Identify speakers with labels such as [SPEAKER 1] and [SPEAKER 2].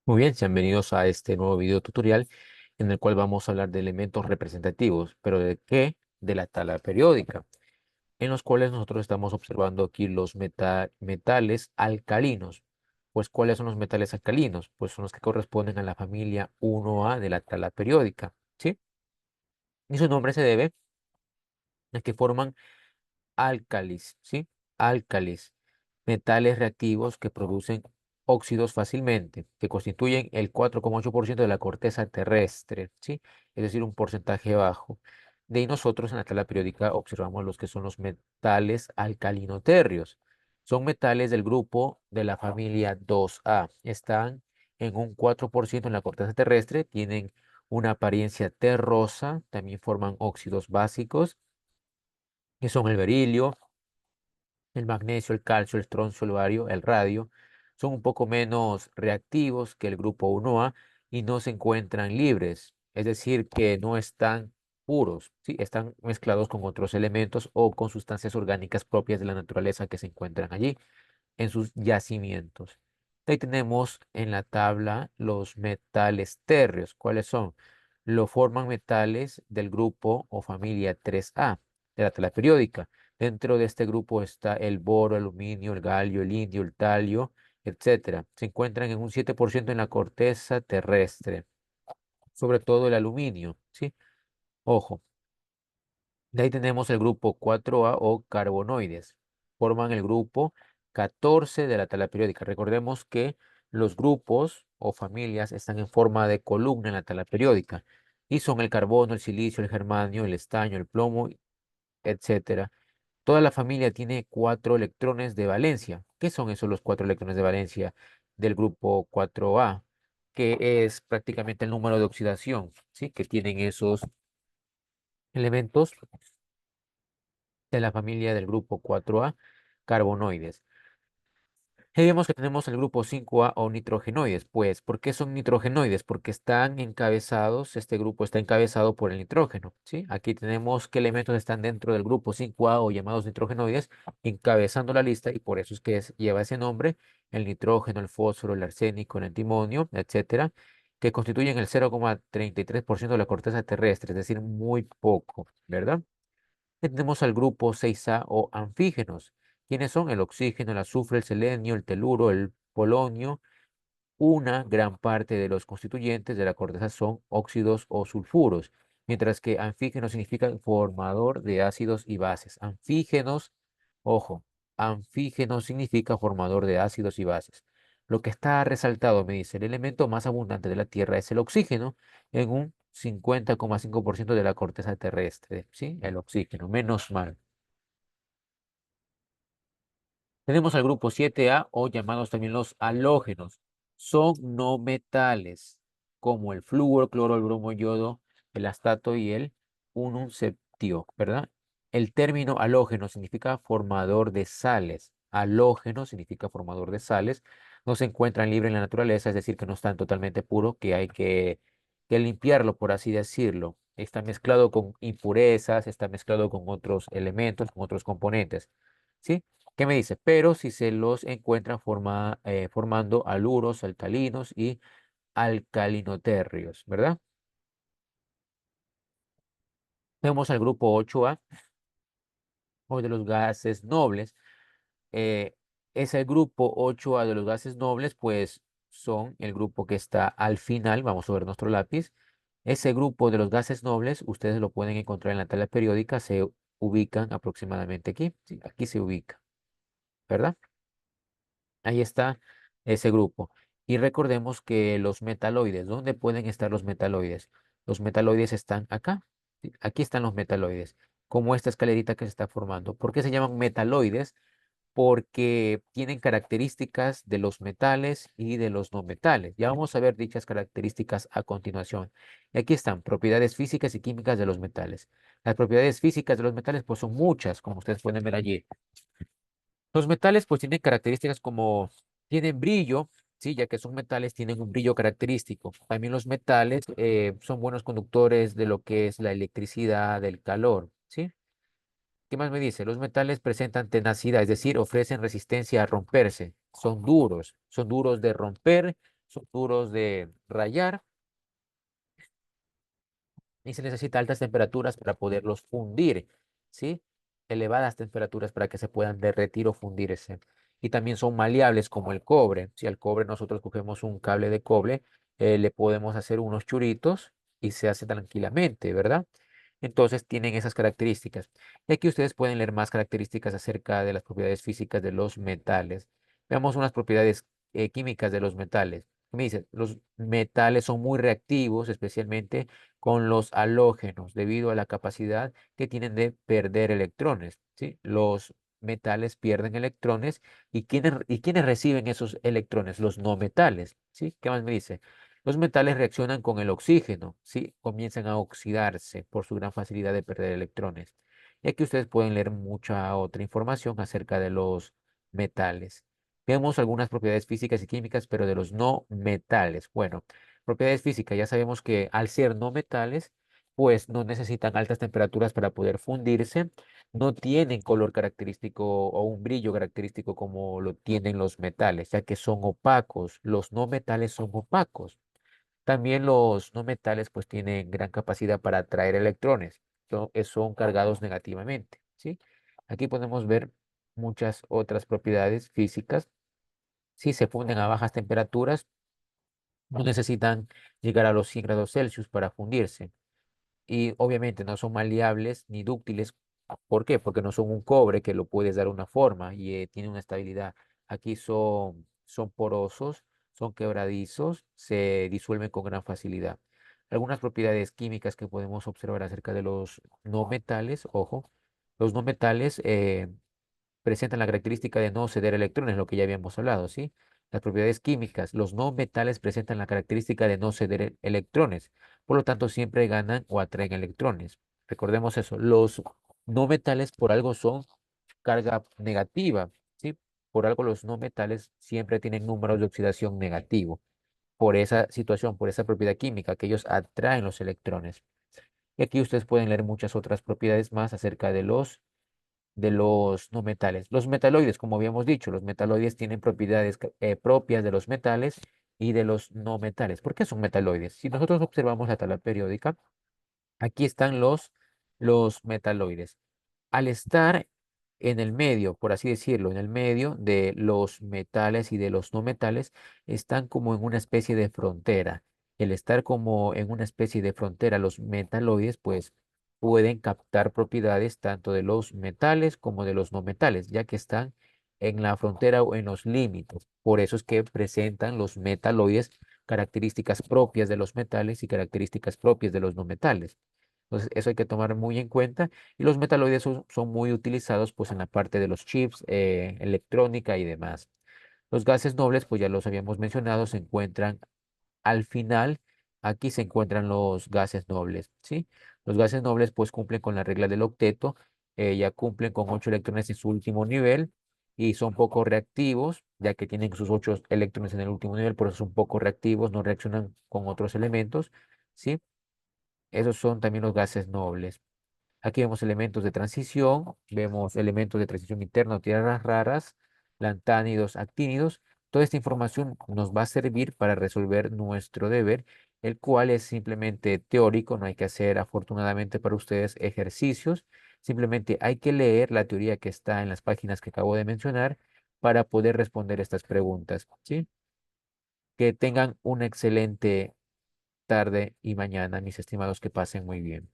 [SPEAKER 1] Muy bien, sean bienvenidos a este nuevo video tutorial en el cual vamos a hablar de elementos representativos, pero ¿de qué? De la tabla periódica, en los cuales nosotros estamos observando aquí los metales alcalinos. Pues, ¿cuáles son los metales alcalinos? Pues son los que corresponden a la familia 1A de la tabla periódica, ¿sí? Y su nombre se debe a que forman álcalis, ¿sí? Álcalis, metales reactivos que producen óxidos fácilmente, que constituyen el 4,8% de la corteza terrestre, ¿sí? Es decir, un porcentaje bajo. De ahí nosotros en la tabla periódica observamos los que son los metales alcalinoterrios. Son metales del grupo de la familia 2A. Están en un 4% en la corteza terrestre, tienen una apariencia terrosa, también forman óxidos básicos, que son el berilio, el magnesio, el calcio, el estroncio, el bario, el radio. Son un poco menos reactivos que el grupo 1A y no se encuentran libres, es decir, que no están puros, ¿sí? Están mezclados con otros elementos o con sustancias orgánicas propias de la naturaleza que se encuentran allí en sus yacimientos. Ahí tenemos en la tabla los metales térreos. ¿Cuáles son? Lo forman metales del grupo o familia 3A de la tabla periódica. Dentro de este grupo está el boro, el aluminio, el galio, el indio, el talio, etcétera. Se encuentran en un 7% en la corteza terrestre, sobre todo el aluminio, ¿sí? Ojo, de ahí tenemos el grupo 4A o carbonoides. Forman el grupo 14 de la tabla periódica. Recordemos que los grupos o familias están en forma de columna en la tabla periódica y son el carbono, el silicio, el germanio, el estaño, el plomo, etcétera. Toda la familia tiene 4 electrones de valencia. ¿Qué son esos los 4 electrones de valencia del grupo 4A? Que es prácticamente el número de oxidación, ¿sí? Que tienen esos elementos de la familia del grupo 4A, carbonoides. Y vemos que tenemos el grupo 5A o nitrogenoides. Pues, ¿por qué son nitrogenoides? Porque están encabezados, este grupo está encabezado por el nitrógeno, ¿sí? Aquí tenemos qué elementos están dentro del grupo 5A o llamados nitrogenoides, encabezando la lista, y por eso es que lleva ese nombre: el nitrógeno, el fósforo, el arsénico, el antimonio, etcétera, que constituyen el 0,33% de la corteza terrestre, es decir, muy poco, ¿verdad? Tenemos al grupo 6A o anfígenos. ¿Quiénes son? El oxígeno, el azufre, el selenio, el teluro, el polonio. Una gran parte de los constituyentes de la corteza son óxidos o sulfuros, mientras que anfígeno significa formador de ácidos y bases. Anfígenos, ojo, anfígeno significa formador de ácidos y bases. Lo que está resaltado, me dice, el elemento más abundante de la Tierra es el oxígeno, en un 50,5% de la corteza terrestre, ¿sí? El oxígeno, menos mal. Tenemos al grupo 7A o llamados también los halógenos. Son no metales como el flúor, cloro, el bromo, yodo, el astato y el septio, ¿verdad? El término halógeno significa formador de sales. Halógeno significa formador de sales. No se encuentran libres en la naturaleza, es decir, que no están totalmente puros, que hay que limpiarlo, por así decirlo. Está mezclado con impurezas, está mezclado con otros elementos, con otros componentes, ¿sí? ¿Qué me dice? Pero si se los encuentran formando aluros, alcalinos y alcalinoterrios, ¿verdad? Vemos al grupo 8A o de los gases nobles. eh, es el grupo 8A de los gases nobles, pues son el grupo que está al final. Vamos a ver nuestro lápiz. Ese grupo de los gases nobles, ustedes lo pueden encontrar en la tabla periódica, se ubican aproximadamente aquí. Sí, aquí se ubica, ¿verdad? Ahí está ese grupo. Y recordemos que los metaloides, ¿dónde pueden estar los metaloides? Los metaloides están acá. ¿Sí? Aquí están los metaloides, como esta escalerita que se está formando. ¿Por qué se llaman metaloides? Porque tienen características de los metales y de los no metales. Ya vamos a ver dichas características a continuación. Y aquí están propiedades físicas y químicas de los metales. Las propiedades físicas de los metales pues son muchas, como ustedes pueden ver allí. Los metales pues tienen características como tienen brillo, sí, ya que son metales, tienen un brillo característico. También los metales son buenos conductores de lo que es la electricidad, del calor, ¿sí? ¿Qué más me dice? Los metales presentan tenacidad, es decir, ofrecen resistencia a romperse. Son duros de romper son duros de rayar y se necesita altas temperaturas para poderlos fundir, ¿sí? Elevadas temperaturas para que se puedan derretir o fundirse. Y también son maleables como el cobre. Si al cobre nosotros cogemos un cable de cobre, le podemos hacer unos churitos y se hace tranquilamente, ¿verdad? Entonces tienen esas características. Y aquí ustedes pueden leer más características acerca de las propiedades físicas de los metales. Veamos unas propiedades químicas de los metales. Me dice, los metales son muy reactivos, especialmente con los halógenos, debido a la capacidad que tienen de perder electrones, ¿sí? Los metales pierden electrones y ¿quiénes reciben esos electrones? Los no metales, ¿sí? ¿Qué más me dice? Los metales reaccionan con el oxígeno, ¿sí? Comienzan a oxidarse por su gran facilidad de perder electrones. Y aquí ustedes pueden leer mucha otra información acerca de los metales. Vemos algunas propiedades físicas y químicas, pero de los no metales. Bueno, propiedades físicas, ya sabemos que al ser no metales, pues no necesitan altas temperaturas para poder fundirse, no tienen color característico o un brillo característico como lo tienen los metales, ya que son opacos. Los no metales son opacos. También los no metales pues tienen gran capacidad para atraer electrones, son cargados negativamente, ¿sí? Aquí podemos ver muchas otras propiedades físicas. Si se funden a bajas temperaturas, no necesitan llegar a los 100 grados Celsius para fundirse. Y obviamente no son maleables ni dúctiles. ¿Por qué? Porque no son un cobre que lo puedes dar una forma y tiene una estabilidad. Aquí son porosos, son quebradizos, se disuelven con gran facilidad. Algunas propiedades químicas que podemos observar acerca de los no metales, ojo, los no metales presentan la característica de no ceder electrones, lo que ya habíamos hablado, ¿sí? Las propiedades químicas, los no metales presentan la característica de no ceder electrones, por lo tanto siempre ganan o atraen electrones. Recordemos eso, los no metales por algo son carga negativa, ¿sí? Por algo los no metales siempre tienen números de oxidación negativo, por esa situación, por esa propiedad química, que ellos atraen los electrones. Y aquí ustedes pueden leer muchas otras propiedades más acerca de los no metales. Los metaloides, como habíamos dicho, los metaloides tienen propiedades propias de los metales y de los no metales. ¿Por qué son metaloides? Si nosotros observamos la tabla periódica, aquí están los metaloides. Al estar en el medio, por así decirlo, en el medio de los metales y de los no metales, están como en una especie de frontera. El estar como en una especie de frontera, los metaloides, pues pueden captar propiedades tanto de los metales como de los no metales, ya que están en la frontera o en los límites. Por eso es que presentan los metaloides características propias de los metales y características propias de los no metales. Entonces, eso hay que tomar muy en cuenta. Y los metaloides son muy utilizados pues en la parte de los chips, electrónica y demás. Los gases nobles, pues ya los habíamos mencionado, se encuentran al final. Aquí se encuentran los gases nobles, ¿sí? Los gases nobles pues cumplen con la regla del octeto, ya cumplen con 8 electrones en su último nivel y son poco reactivos, ya que tienen sus 8 electrones en el último nivel, por eso son poco reactivos, no reaccionan con otros elementos, ¿sí? Esos son también los gases nobles. Aquí vemos elementos de transición, vemos elementos de transición interna, tierras raras, lantánidos, actínidos. Toda esta información nos va a servir para resolver nuestro deber, el cual es simplemente teórico, no hay que hacer afortunadamente para ustedes ejercicios, simplemente hay que leer la teoría que está en las páginas que acabo de mencionar para poder responder estas preguntas, ¿sí? Que tengan una excelente tarde y mañana, mis estimados, que pasen muy bien.